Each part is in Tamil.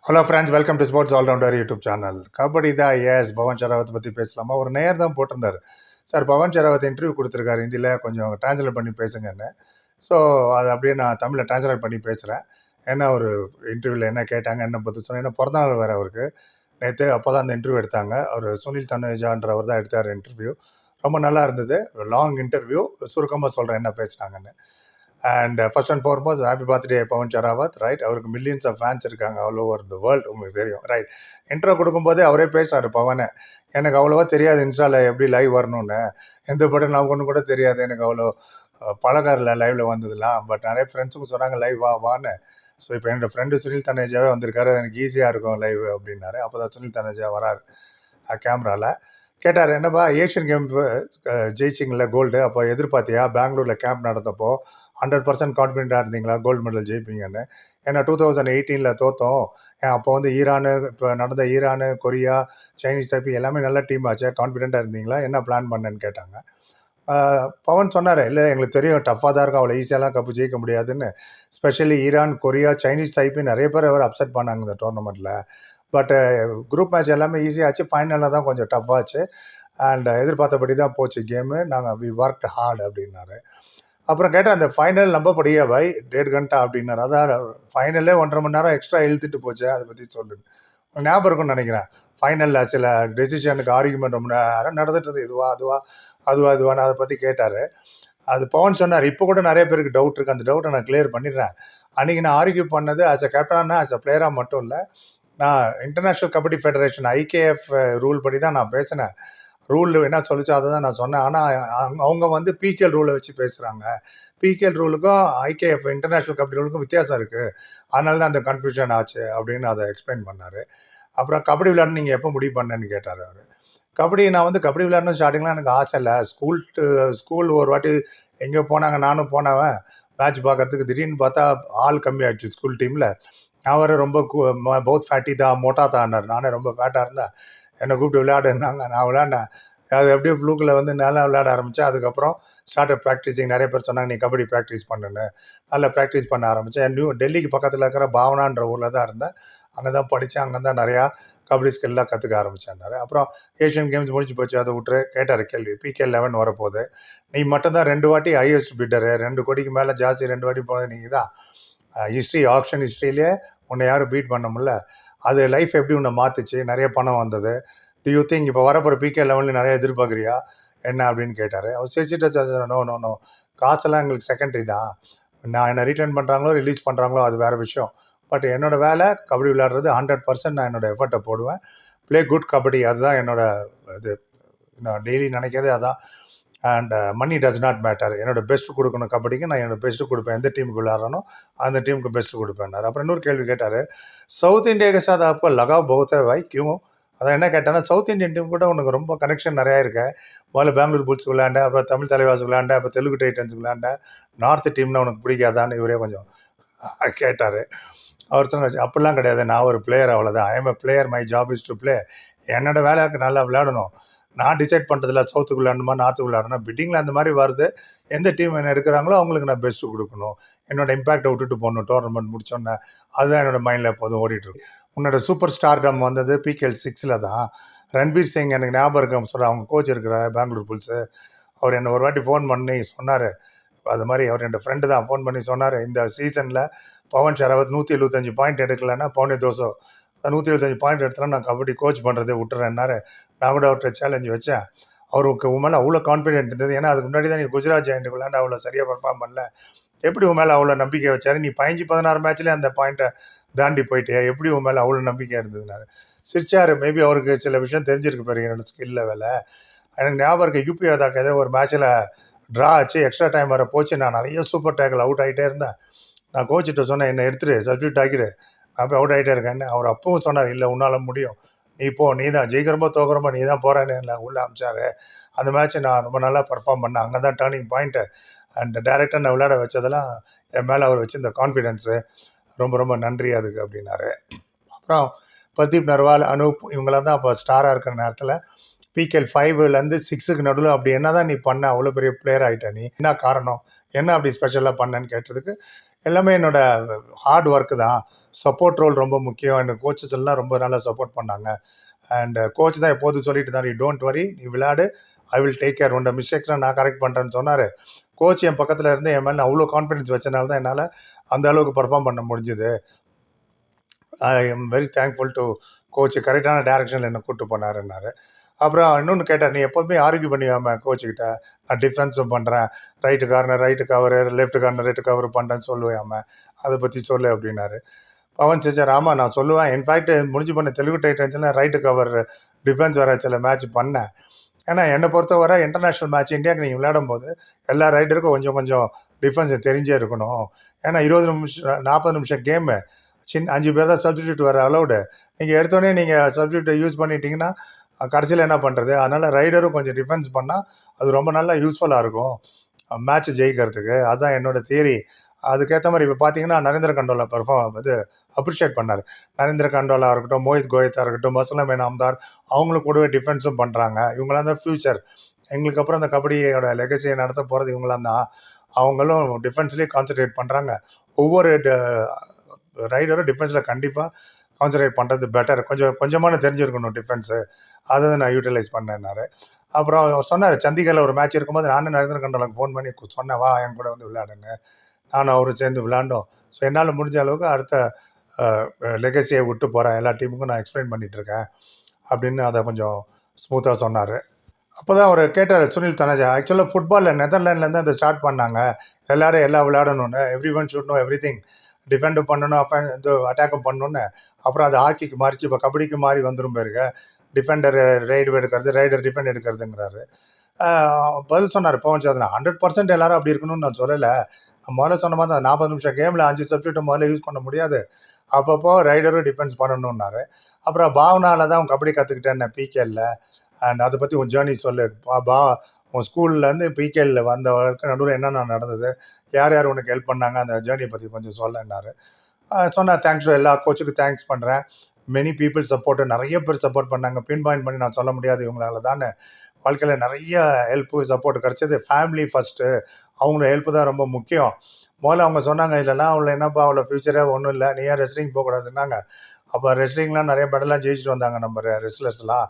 Hello friends, welcome to sports allrounder YouTube channel. Kabaddi தான். எஸ், பவன் ஷராவத் பற்றி பேசலாமா? ஒரு நேர் தான் போட்டிருந்தார். சார், பவன் ஷராவத் இன்டர்வியூ கொடுத்துருக்காரு ஹிந்தியில், கொஞ்சம் டிரான்ஸ்லேட் பண்ணி பேசுங்கன்னு. ஸோ அது அப்படியே நான் தமிழில் டிரான்ஸ்லேட் பண்ணி பேசுகிறேன். என்ன ஒரு இன்டர்வியூவில் என்ன கேட்டாங்க, என்ன பதில் சொன்னேன். என்ன பிறந்தநாள் வேறு அவருக்கு நேற்று. அப்போ தான் அந்த இன்டர்வியூ எடுத்தாங்க. அவர் சுனில் தனேஜான்றவர் தான் எடுத்தார் இன்டர்வியூ. ரொம்ப நல்லா இருந்தது. Long interview. சுருக்கமாக சொல்கிறேன் என்ன பேசுகிறாங்கன்னு. And first and foremost happy birthday Pawan Sehrawat. Right, அவருக்கு மில்லியன்ஸ் ஆஃப் ஃபேன்ஸ் இருக்காங்க ஆல் ஓவர் த வேர்ல்டு, உங்களுக்கு தெரியும். ரைட், இன்ட்ரோ கொடுக்கும்போதே அவரே பேசுகிறாரு பவனை. எனக்கு அவ்வளோவா தெரியாது இன்ஸ்டாவில் எப்படி லைவ் வரணும்னு. எந்த படம் நான் ஒன்று கூட தெரியாது. எனக்கு அவ்வளோ பழக்கம் இல்லை லைவில் வந்ததுலாம். பட் நிறைய ஃப்ரெண்ட்ஸுக்கும் சொன்னாங்க லைவ் வான்னு. ஸோ இப்போ என்னோடய ஃப்ரெண்டு சுனில் தனேஜாவே வந்திருக்காரு, எனக்கு ஈஸியாக இருக்கும் லைவ் அப்படின்னாரு. அப்போ தான் சுனில் தனேஜா வராரு கேமராவில். கேட்டார், என்னப்பா ஏஷியன் கேம் ஜெயிச்சிங்கள கோல்டு, அப்போ எதிர்பார்த்தியா? பெங்களூரில் கேம்ப் நடந்தப்போ 100% கான்ஃபிடென்ட்டாக இருந்தீங்களா கோல்டு மெடல் ஜெயிப்பீங்கன்னு? ஏன்னா 2018 தோற்றோம். அப்போ வந்து ஈரானு, இப்போ நடந்த ஈரானு, கொரியா, சைனீஸ் டைப்பி எல்லாமே நல்ல டீம் ஆச்சு. கான்ஃபிடென்ட்டாக இருந்தீங்களா? என்ன பிளான் பண்ணேன்னு கேட்டாங்க. பவன் சொன்னார், இல்லை எங்களுக்கு தெரியும் டஃப்பாக தான் இருக்கும், அவ்வளோ ஈஸியாலாம் கப்பு ஜெயிக்க முடியாதுன்னு. ஸ்பெஷலி ஈரான், கொரியா, சைனீஸ் டைப்பி நிறைய பேர் அவர் அப்செட் பண்ணாங்க இந்த டோர்னமெண்ட்டில். பட் குரூப் மேட்ச் எல்லாமே ஈஸியாச்சு. ஃபைனலில் தான் கொஞ்சம் டஃப்பாச்சு. அண்ட் எதிர்பார்த்தபடி தான் போச்சு கேமு. நாங்கள் வி ஒர்க் ஹார்ட் அப்படின்னாரு. அப்புறம் கேட்டால், அந்த ஃபைனல் நம்ப படியா பாய் 1.5 घंटा அப்படின்னாரு. அதான் ஃபைனலே 1.5 மணி நேரம் எக்ஸ்ட்ரா இழுத்துட்டு போச்சு. அதை பற்றி சொல்லுங்க. ஞாபகம் இருக்கும்னு நினைக்கிறேன். ஃபைனலில் சில டெசிஷனுக்கு ஆர்கியூமெண்ட் ரொம்ப நேரம் நடந்துட்டு இருந்தது. இதுவான்னு அதை பற்றி கேட்டார். அது பவன் சொன்னார், இப்போ கூட நிறைய பேருக்கு டவுட் இருக்குது, அந்த டவுட்டை நான் கிளியர் பண்ணிடுறேன். அன்றைக்கி நான் ஆர்கியூ பண்ணது ஆஸ் அ கேப்டனாக, ஆஸ் அ பிளேயராக மட்டும் இல்லை, நான் இன்டர்நேஷ்னல் கபடி ஃபெடரேஷன் ஐகேஎஃப் ரூல் படி தான் நான் பேசினேன். ரூல் என்ன சொல்லிச்சோ அதை தான் நான் சொன்னேன். ஆனால் அவங்க வந்து பிகேஎல் ரூலை வச்சு பேசுகிறாங்க. பிகேஎல் ரூலுக்கும் ஐகேஎஃப் இன்டர்நேஷ்னல் கபடி ரூலுக்கும் வித்தியாசம் இருக்குது. அதனால தான் அந்த கன்ஃபியூஷன் ஆச்சு அப்படின்னு அதை எக்ஸ்பிளைன் பண்ணார். அப்புறம் கபடி விளையாடணும் நீங்கள் எப்போ முடிவு பண்ணேன்னு கேட்டார் அவர். கபடி நான் வந்து கபடி விளையாடணும் ஸ்டார்டிங்லாம் எனக்கு ஆசை இல்லை. ஸ்கூல் ஒரு வாட்டி எங்கேயோ போனாங்க, நானும் போனவன் மேட்ச் பார்க்கறதுக்கு. திடீர்னு பார்த்தா ஆள் கம்மி ஆயிடுச்சு ஸ்கூல் டீமில். நான் வர ரொம்ப பௌத் ஃபேட்டி தான், மோட்டா தான்னார். நானே ரொம்ப ஃபேட்டாக இருந்தேன். என்னை கூப்பிட்டு விளையாடுனாங்க. நான் விளையாடினேன். அது எப்படியோ ப்ளூக்கில் வந்து நல்லா விளையாட ஆரம்பித்தேன். அதுக்கப்புறம் ஸ்டார்ட் ப்ராக்டிஸிங். நிறைய பேர் சொன்னாங்க, நீ கபடி ப்ராக்டிஸ் பண்ணுன்னு. நல்லா ப்ராக்டிஸ் பண்ண ஆரம்பித்தேன். டெல்லிக்கு பக்கத்தில் இருக்கிற பாவனான்ற ஊரில் தான் இருந்தேன். அங்கே தான் படித்தேன். அங்கே தான் நிறையா கபடி ஸ்கில்லாம் கற்றுக்க ஆரம்பித்தேன்னாரு. அப்புறம் ஏஷியன் கேம்ஸ் முடிஞ்சு போச்சு, அதை விட்டுரு. கேட்டார் கேள்வி, PK 11 வரப்போகுது. நீ மட்டும்தான் 2 வாட்டி ஹையஸ்ட் பிட்டரு, 2 கோடிக்கு மேலே ஜாஸ்தி 2 வாட்டி போனது நீங்கள் தான். ஆக்ஷன் ஹிஸ்ட்ரியிலே உன்னை யாரும் பீட் பண்ண முடியல. அது லைஃப் எப்படி உன்னை மாற்றுச்சு? நிறைய பணம் வந்தது. டு யூ திங்க் இப்போ வரப்போகிற PK 11 நிறைய எதிர்பார்க்குறியா என்ன அப்படின்னு கேட்டார். அவர் சிரிச்சிட்டு, நோ, காசெல்லாம் எங்களுக்கு செகண்டரி தான். நான் என்ன ரிட்டர்ன் பண்ணுறாங்களோ ரிலீஸ் பண்ணுறாங்களோ அது வேறு விஷயம். பட் என்னோடய வேலை கபடி விளையாடுறது. 100% நான் என்னோடய எஃபர்ட்டை போடுவேன். ப்ளே குட் கபடி, அதுதான் இது. நான் டெய்லி நினைக்கிறதே அதான். And money does not matter. என்னோட பெஸ்ட்டு கொடுக்கணும் கபடிக்கு. நான் என்னோட பெஸ்ட்டு கொடுப்பேன். எந்த டீமுக்கு விளையாடுறனோ அந்த டீமுக்கு பெஸ்ட்டு கொடுப்பேன்னாரு. அப்புறம் இன்னொரு கேள்வி கேட்டார், சவுத் இந்தியா கே சாத் ஆப்கோ லகாவ் பஹுத் ஹை பாய், கியூ? அதான் என்ன கேட்டேன்னா, சவுத் இந்தியன் டீம் கூட உனக்கு ரொம்ப கனெக்ஷன் நிறையா இருக்கு. முதல்ல பெங்களூர் புல்ஸ் விளையாண்டேன், அப்புறம் தமிழ் தலைவாஸ் விளையாண்டேன், அப்புறம் தெலுங்கு டைட்டன்ஸ் விளையாண்டேன். நார்த் டீம்னா உனக்கு பிடிக்காதான்னு இவரே கொஞ்சம் கேட்டார். அவர் சொன்னார், அப்படிலாம் கிடையாது, நான் ஒரு பிளேயர், அவ்வளோதான். I am a player, my job is to play. என்னோடய வேலைக்கு நல்லா விளையாடணும். நான் டிசைட் பண்ணுறதில்ல சவுத்துக்கு விளையாடணுமா நார்த்துக்கு விளையாடணும். பிட்டிங்கில் அந்த மாதிரி வருது. எந்த டீம் என்ன எடுக்கிறாங்களோ அவங்களுக்கு நான் பெஸ்ட்டு கொடுக்கணும். என்னோட இம்பேக்டை விட்டுட்டு போகணும். டோர்னமெண்ட் முடிச்சோன்னே அதுதான் என்னோடய மைண்டில் எப்போதும் ஓடிட்டுருக்கு. உன்னோட சூப்பர் ஸ்டார்டம் வந்தது PKL 6 தான். ரன்பீர் சிங் எனக்கு ஞாபகம் இருக்கு சொல்ல, அவங்க கோச் இருக்கிறார் பெங்களூர் புல்ஸு. அவர் என்னை ஒரு வாட்டி ஃபோன் பண்ணி சொன்னார், அது மாதிரி அவர் என்னோடய ஃப்ரெண்டு தான். ஃபோன் பண்ணி சொன்னார், இந்த சீசனில் பவன் ஷராவத் 175 பாயிண்ட் எடுக்கலைன்னா பவுனே தோசை 175 பாயிண்ட் எடுத்தாலும் நான் கபடி கோச் பண்ணுறதே விட்டுறேன்னாரு. நான் கூட அவர்கிட்ட சேலஞ்சு வச்சேன். அவருக்கு உன் மேலே அவ்வளோ கான்ஃபிடென்ட் இருந்தது. ஏன்னா அதுக்கு முன்னாடி தான் நீ குஜராத் ஜெயண்ட் விளையாண்டு அவ்வளோ சரியாக பர்ஃபார்ம் பண்ணல. எப்படி உன் மேலே அவ்வளோ நம்பிக்கை வச்சாரு? நீ 15-16 மேட்ச்லேயே அந்த பாயிண்ட்டை தாண்டி போயிட்டியா? எப்படி உன் மேலே அவ்வளோ நம்பிக்கை இருந்ததுனாரு. சிரிச்சார். மேபி அவருக்கு சில விஷயம் தெரிஞ்சிருக்கு பாருங்க என்னோட ஸ்கில் லெவலில். எனக்கு ஞாபகம் இருக்குது, UP அதாக்க ஏதோ ஒரு மேட்ச்சில் ட்ரா ஆச்சு, எக்ஸ்ட்ரா டைம் வர போச்சு. நான் நிறைய சூப்பர் டேக்கில் அவுட் ஆகிட்டே இருந்தேன். நான் கோச்சிட்ட சொன்னேன், என்னை எடுத்துரு, சப்ஸ்டியூட் ஆக்கிடு, நான் போய் அவுட் ஆகிட்டே இருக்கேன்னு. அவர் அப்பவும் சொன்னார், இல்லை உன்னால் முடியும், நீ போ, நீ தான் ஜெயிக்கிறப்போ தோக்குறப்போ நீ தான் போகிறேன்னு இல்லை உள்ளே அமிச்சார். அந்த மேட்ச்சை நான் ரொம்ப நல்லா பர்ஃபார்ம் பண்ணேன். அங்கே தான் டேர்னிங் பாயிண்ட்டு. அண்ட் டேரெக்டாக நான் விளையாட வச்சதெல்லாம் என் மேலே அவர் வச்சு இந்த கான்ஃபிடென்ஸு. ரொம்ப ரொம்ப நன்றி அதுக்கு அப்படின்னாரு. அப்புறம் பிரதீப் நர்வால், அனூப் இவங்களாம் தான் அப்போ ஸ்டாராக இருக்கிற நேரத்தில் PKL 5லேருந்து 6க்கு நடுவில் அப்படி என்ன தான் நீ பண்ண, அவ்வளோ பெரிய பிளேயர் ஆகிட்ட, நீ என்ன காரணம், என்ன அப்படி ஸ்பெஷலாக பண்ணேன்னு கேட்டதுக்கு, எல்லாமே என்னோடய ஹார்ட் ஒர்க்கு தான். சப்போர்ட் ரோல் ரொம்ப முக்கியம். எனக்கு கோச்சஸ் எல்லாம் ரொம்ப நல்லா சப்போர்ட் பண்ணாங்க. அண்ட் கோச் தான் எப்போதும் சொல்லிட்டு இருந்தார், யூ டோன்ட் வரி, நீ விளையாடு, ஐ வில் டேக் கேர், உண்ட மிஸ்டேக்ஸ்லாம் நான் கரெக்ட் பண்ணுறேன்னு சொன்னார். கோச் என் பக்கத்தில் இருந்து என் மேலே அவ்வளோ கான்ஃபிடன்ஸ் வச்சனால தான் என்னால் அந்த அளவுக்கு பர்ஃபார்ம் பண்ண முடிஞ்சுது. I am very thankful to coach, கரெக்டான டேரக்ஷனில் என்னை கூப்பிட்டு போனாருன்னாரு. அப்புறம் இன்னொன்று கேட்டார், நீ எப்போதுமே ஆர்கியூ பண்ணியாம கோச்சுக்கிட்ட, நான் டிஃபென்ஸும் பண்ணுறேன், right corner right cover, left corner right cover பண்ணுறேன்னு சொல்லுவேன், அதை பற்றி சொல்லு அப்படின்னாரு. பவன் சார், ஆமாம் நான் சொல்லுவேன், இன்ஃபேக்ட் முடிஞ்சு பண்ண தெலுங்கு டைட்டன்ஸில் ரைட்டு கவர் டிஃபென்ஸ் வர சில மேட்ச் பண்ணேன். ஏன்னா என்னை பொறுத்தவரை இன்டர்நேஷ்னல் மேட்ச் இந்தியாவுக்கு நீங்கள் விளையாடும் போது எல்லா ரைடருக்கும் கொஞ்சம் கொஞ்சம் டிஃபென்ஸ் தெரிஞ்சே இருக்கணும். ஏன்னா 20 நிமிஷம் 40 நிமிஷம் கேமு, 5 பேர் தான் சப்ஸ்டியூட் வர அலௌடு. நீங்கள் எடுத்தோடனே நீங்கள் சப்ஸ்டியூட்டை யூஸ் பண்ணிட்டீங்கன்னா கடைசியில் என்ன பண்ணுறது? அதனால் ரைடரும் கொஞ்சம் டிஃபென்ஸ் பண்ணால் அது ரொம்ப நல்லா யூஸ்ஃபுல்லாக இருக்கும் மேட்ச் ஜெயிக்கிறதுக்கு. அதுதான் என்னோட தியரி. அதுக்கேற்ற மாதிரி இப்போ பார்த்தீங்கன்னா நரேந்திர கண்டோலா அப்ரிஷியேட் பண்ணார். நரேந்திர கண்டோலா இருக்கட்டும், மோஹித் கோயத்தா இருக்கட்டும், மஸ்லம் நாம்தார், அவங்களும் கூடவே டிஃபென்ஸும் பண்ணுறாங்க. இவங்களாம் தான் ஃப்யூச்சர். எங்களுக்கு அப்புறம் அந்த கபடியோட லெகசியை நடத்த போகிறது இவங்களாம் தான். அவங்களும் டிஃபென்ஸ்லேயே கான்சன்ட்ரேட் பண்ணுறாங்க. ஒவ்வொரு ரைடரும் டிஃபென்ஸில் கண்டிப்பாக கான்சன்ட்ரேட் பண்ணுறது பெட்டர். கொஞ்சமான தெரிஞ்சிருக்கணும் டிஃபென்ஸு. அதை தான் நான் யூட்டிலைஸ் பண்ணேன்னாரு. அப்புறம் சொன்னார், சண்டிகரில் ஒரு மேட்ச் இருக்கும்போது நானும் நரேந்திர கண்டோலாக்கு ஃபோன் பண்ணி சொன்னேன், வா என் கூட வந்து விளையாடுங்க. நானும் அவரும் சேர்ந்து விளையாண்டோம். ஸோ என்னால் முடிஞ்ச அளவுக்கு அடுத்த லெகசியை விட்டு போகிறேன், எல்லா டீமுக்கும் நான் எக்ஸ்பிளைன் பண்ணிகிட்ருக்கேன் அப்படின்னு அதை கொஞ்சம் ஸ்மூத்தாக சொன்னார். அப்போ தான் அவர் கேட்டார், சுனில் தனஜா, ஆக்சுவலாக ஃபுட்பாலில் நெதர்லாண்ட்லேருந்து அதை ஸ்டார்ட் பண்ணாங்க, எல்லோரும் எல்லாம் விளையாடணுன்னு, everyone should know everything, டிஃபெண்டும் பண்ணணும், அப்போ இது அட்டாக்கும் பண்ணணுன்னு. அப்புறம் அது ஹாக்கிக்கு மாறிச்சு, இப்போ கபடிக்கு மாறி வந்துடும் பேருங்க, டிஃபெண்டர் ரைடு எடுக்கிறது, ரைடர் டிஃபெண்ட் எடுக்கிறதுங்கிறாரு. பதில் சொன்னார் பவன் சார், 100% எல்லாரும் அப்படி இருக்கணும்னு நான் சொல்லலை. முதல்ல சொன்ன மாதிரி தான் 40 நிமிஷம் கேமில் 5 சப்ஸ்டியூட்டை முதல்ல யூஸ் பண்ண முடியாது, அப்பப்போ ரைடரும் டிஃபென்ஸ் பண்ணணுன்னாரு. அப்புறம் பாவனாவில் தான் கபடி கற்றுக்கிட்டேன் பிகேல. அண்ட் அதை பற்றி உன் ஜேர்னி சொல்லு, உன் ஸ்கூல்லேருந்து பிகேல வந்த நடுவில் என்னென்ன நடந்தது, யார் யார் உனக்கு ஹெல்ப் பண்ணாங்க, அந்த ஜேர்னியை பற்றி கொஞ்சம் சொல்லன்னாரு. சொன்னேன், தேங்க்ஸ், எல்லா கோச்சுக்கும் தேங்க்ஸ் பண்ணுறேன், மெனி பீப்புள் சப்போர்ட்டு, நிறைய பேர் சப்போர்ட் பண்ணாங்க, பின் பாயிண்ட் பண்ணி நான் சொல்ல முடியாது இவங்களால தான். வாழ்க்கையில் நிறைய ஹெல்ப்பு சப்போர்ட் கிடச்சிது. ஃபேமிலி ஃபஸ்ட்டு, அவங்களோட ஹெல்ப்பு தான் ரொம்ப முக்கியம். முதல்ல அவங்க சொன்னாங்க, இல்லைலாம் அவளை என்னப்பா அவ்வளோ ஃப்யூச்சரே ஒன்றும் இல்லை, நீ ஏன் ரெஸ்லிங் போகக்கூடாதுன்னாங்க. அப்போ ரெஸ்லிங்லாம் நிறைய மெடலாம் ஜெயிச்சுட்டு வந்தாங்க நம்ம ரெஸ்லர்ஸ்லாம்.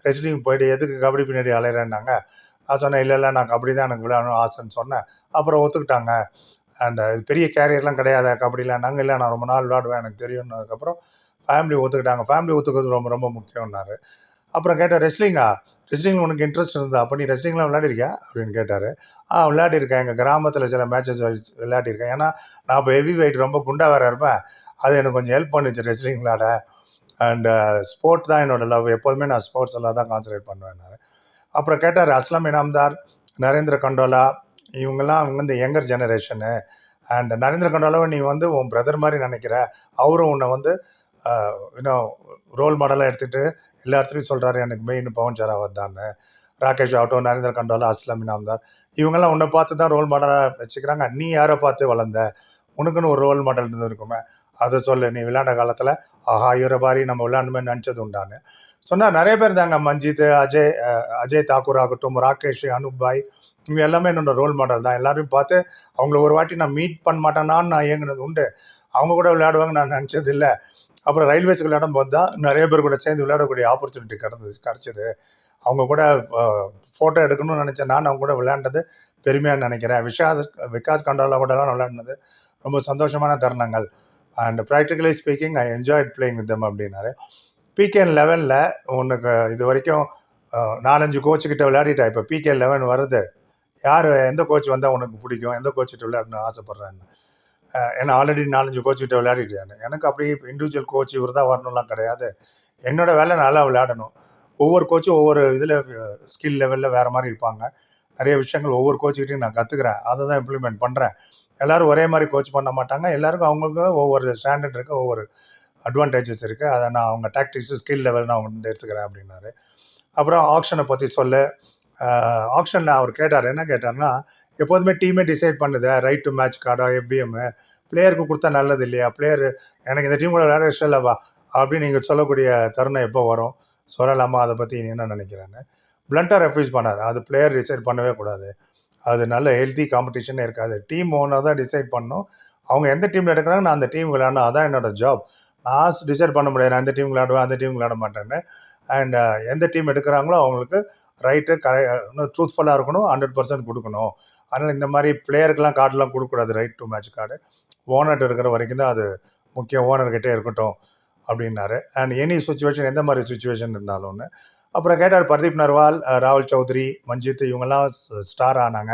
ரெஸ்லிங் போயிட்டு எதுக்கு கபடி பின்னாடி அலையிறேன்னாங்க. நான் சொன்னேன், இல்லை நான் கபடி தான் எனக்கு விளையாடணும் ஆசைன்னு சொன்னேன். அப்புறம் ஒத்துக்கிட்டாங்க. அண்ட் இது பெரிய கேரியர்லாம் கிடையாது கபடியிலன்னாங்க. இல்லை நான் ரொம்ப நாள் விளையாடுவேன், எனக்கு தெரியும்னதுக்கப்புறம் ஃபேமிலி ஒத்துக்கிட்டாங்க. ஃபேமிலி ஒத்துக்கிறது ரொம்ப ரொம்ப முக்கியம்னாரு. அப்புறம் கேட்டேன், ரெஸ்லிங் உனக்கு இன்ட்ரெஸ்ட் இருந்தா, அப்போ நீ ரெஸ்லிங்லாம் விளையாடிருக்கியா அப்படின்னு கேட்டார். விளையாடிருக்கேன், எங்கள் கிராமத்தில் சில மேட்சஸ் விளையாடிருக்கேன். ஏன்னா நான் இப்போ ஹெவி வெயிட் ரொம்ப குண்டாக வேறு இருப்பேன், அது எனக்கு கொஞ்சம் ஹெல்ப் பண்ணிச்சு ரெஸ்லிங் விளையாட. அண்டு ஸ்போர்ட் தான் என்னோடய லவ், எப்போதுமே நான் ஸ்போர்ட்ஸ் எல்லாம் தான் கான்சன்ட்ரேட் பண்ணுவேன். அப்புறம் கேட்டார், அஸ்லம் இனாம்தார், நரேந்திர கண்டோலா, இவங்கெல்லாம் இந்த யங்கர் ஜெனரேஷனு. அண்ட் நரேந்திர கண்டோலாவை நீ உன் பிரதர் மாதிரி நினைக்கிற, அவரும் உன்னை இன்னும் ரோல் மாடலாக எடுத்துகிட்டு எல்லா இடத்துலையும் சொல்கிறாரு, எனக்கு மெயின் பவன் ஷெராவத் தான், ராகேஷ் ஆகட்டும், நரேந்திர கண்டோலா, அஸ்லம் இனாம்தார், இவங்கெல்லாம் உன்னை பார்த்து தான் ரோல் மாடலாக வச்சுக்கிறாங்க. நீ யாரை பார்த்து வளர்ந்த? உனக்குன்னு ஒரு ரோல் மாடல் இருந்திருக்குமே, அதை சொல்லு. நீ விளையாண்ட காலத்தில் ஆஹா இவரை பாரி நம்ம விளையாண்டுமே நினச்சது உண்டான்னு சொன்னால் நிறைய பேர் தாங்க. மஞ்சித், அஜய் தாக்கூர் ஆகட்டும், ராகேஷ், அனுப் பாய், இவங்க எல்லாமே என்னோட ரோல் மாடல் தான். எல்லாரையும் பார்த்து அவங்கள ஒரு வாட்டி நான் மீட் பண்ண மாட்டேனான்னு நான் இயங்குனது உண்டு. அவங்க கூட விளையாடுவாங்க நான் நினச்சது இல்லை. அப்புறம் ரயில்வேஸ்க்கு விளையாடும் போது தான் நிறைய பேர் கூட சேர்ந்து விளையாடக்கூடிய ஆப்பர்ச்சுனிட்டி கிடச்சிது. அவங்க கூட ஃபோட்டோ எடுக்கணும்னு நினச்சேன். நான் அவங்க கூட விளையாண்டது பெருமையாக நினைக்கிறேன். விகாஸ் கண்டோலா கூடலாம் விளையாடினது ரொம்ப சந்தோஷமான தருணங்கள். And practically speaking I enjoyed playing with them அப்படின்னாரு. பிகே 11 உனக்கு இது வரைக்கும் 4-5 கோச்சுக்கிட்ட விளையாடிட்டா, இப்போ பிகே 11 வருது, யார் எந்த கோச் வந்தால் உனக்கு பிடிக்கும், எந்த கோச்சிட்ட விளையாடணும்னு ஆசைப்பட்றேன்னு. ஏன்னா ஆல்ரெடி 4-5 கோச்சுக்கிட்ட விளையாடிட்டேன். எனக்கு அப்படி இண்டிவிஜுவல் கோச் இவர் தான் வரணும்லாம் கிடையாது. என்னோடய வேலை நல்லா விளையாடணும். ஒவ்வொரு கோச்சும் ஒவ்வொரு இதில் ஸ்கில் லெவலில் வேறு மாதிரி இருப்பாங்க. நிறைய விஷயங்கள் ஒவ்வொரு கோச்சுக்கிட்டையும் நான் கற்றுக்குறேன், அதை தான் இம்ப்ளிமெண்ட் பண்ணுறேன். எல்லோரும் ஒரே மாதிரி கோச் பண்ண மாட்டாங்க, எல்லாருக்கும் அவங்களுக்கு ஒவ்வொரு ஸ்டாண்டர்ட் இருக்குது, ஒவ்வொரு அட்வான்டேஜஸ் இருக்குது. அதை நான் அவங்க டாக்டிக்ஸு ஸ்கில் லெவல் நான் அவங்க எடுத்துக்கிறேன் அப்படின்னாரு. அப்புறம் ஆக்ஷனை பற்றி சொல்ல, ஆக்ஷனில் அவர் கேட்டார், என்ன கேட்டார்னா, எப்போதுமே டீமே டிசைட் பண்ணுது ரைட் டு மேட்ச் கார்டா எஃபிஎம்மு, பிளேயருக்கு கொடுத்தா நல்லது இல்லையா, பிளேயர் எனக்கு இந்த டீமோட விளையாட இஷ்டம் இல்லைவா அப்படின்னு நீங்கள் சொல்லக்கூடிய தருணம் எப்போ வரும், சொல்லலாமா, அதை பற்றி நீ என்ன நினைக்கிறேன்னு பிளண்ட்டாக ரெஃப்யூஸ் பண்ணார். அது பிளேயர் டிசைட் பண்ணவே கூடாது, அது நல்ல ஹெல்த்தி காம்படிஷனே இருக்காது, டீம் ஓனர் தான் டிசைட் பண்ணணும், அவங்க எந்த டீமில் எடுக்கிறாங்க நான் அந்த டீம் விளையாடணும், அதான் என்னோட ஜாப். நான் டிசைட் பண்ண முடியாது நான் இந்த டீம் விளையாடுவேன் அந்த டீம் விளையாட மாட்டேன்னு. அண்ட் எந்த டீம் எடுக்கிறாங்களோ அவங்களுக்கு ரைட்டு இன்னும் ட்ரூத்ஃபுல்லாக இருக்கணும், 100% கொடுக்கணும். அதனால் இந்த மாதிரி பிளேயருக்கெல்லாம் கார்டெலாம் கொடுக்கக்கூடாது, ரைட் டு மேட்ச் கார்டு. ஓனர்கிட்ட இருக்கிற வரைக்கும் தான் அது முக்கியம், ஓனர்கிட்டே இருக்கட்டும் அப்படின்னாரு. அண்ட் எனி சுச்சுவேஷன், எந்த மாதிரி சுச்சுவேஷன் இருந்தாலும்னு. அப்புறம் கேட்டார் பர்தீப் நர்வால், ராகுல் சௌத்ரி, மஞ்சித் இவங்கெல்லாம் ஸ்டார் ஆனாங்க.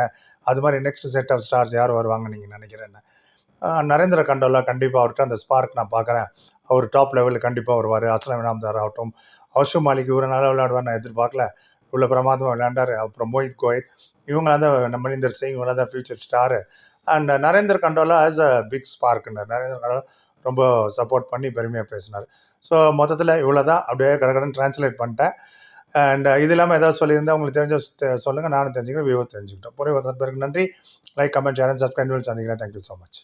அது மாதிரி நெக்ஸ்ட் செட் ஆஃப் ஸ்டார்ஸ் யார் வருவாங்கன்னு நீங்கள் நினைக்கிறேன்னு. நரேந்திர கண்டோலா கண்டிப்பாக அவர்கிட்ட அந்த ஸ்பார்க் நான் பார்க்குறேன். அவர் டாப் லெவலில் கண்டிப்பாக வருவார். அஸ்லாம் இனாம்தார் ஆகட்டும், அர்ஷு மாலிக் இவரை நல்லா விளையாடுவார் நான் எதிர்பார்க்கல, இவ்வளோ பிரமாதமாக விளையாண்டார். அப்புறம் மோஹித் கோயத் இவங்களாம் தான், மணிந்தர் சிங் இவங்களாம் தான் future star. And Narendra Kandola as a big ஸ்பார்க்குன்னார். நரேந்திர கண்டோலா ரொம்ப சப்போர்ட் பண்ணி பெருமையாக பேசினார். ஸோ மொத்தத்தில் இவ்வளோ தான், அப்படியே கடகடன்னு ட்ரான்ஸ்லேட் பண்ணிட்டேன். அண்ட் இது இல்லாமல் ஏதாவது சொல்லியிருந்தால் உங்களுக்கு தெரிஞ்ச சொல்லுங்கள், நானும் தெரிஞ்சுக்கிறேன், வியூவர்ஸ் தெரிஞ்சுக்கிட்டோம். பொறுமை வசந்த பிறகு நன்றி. Like, comment, share and subscribe. சந்திக்கிறேன். Thank you so much.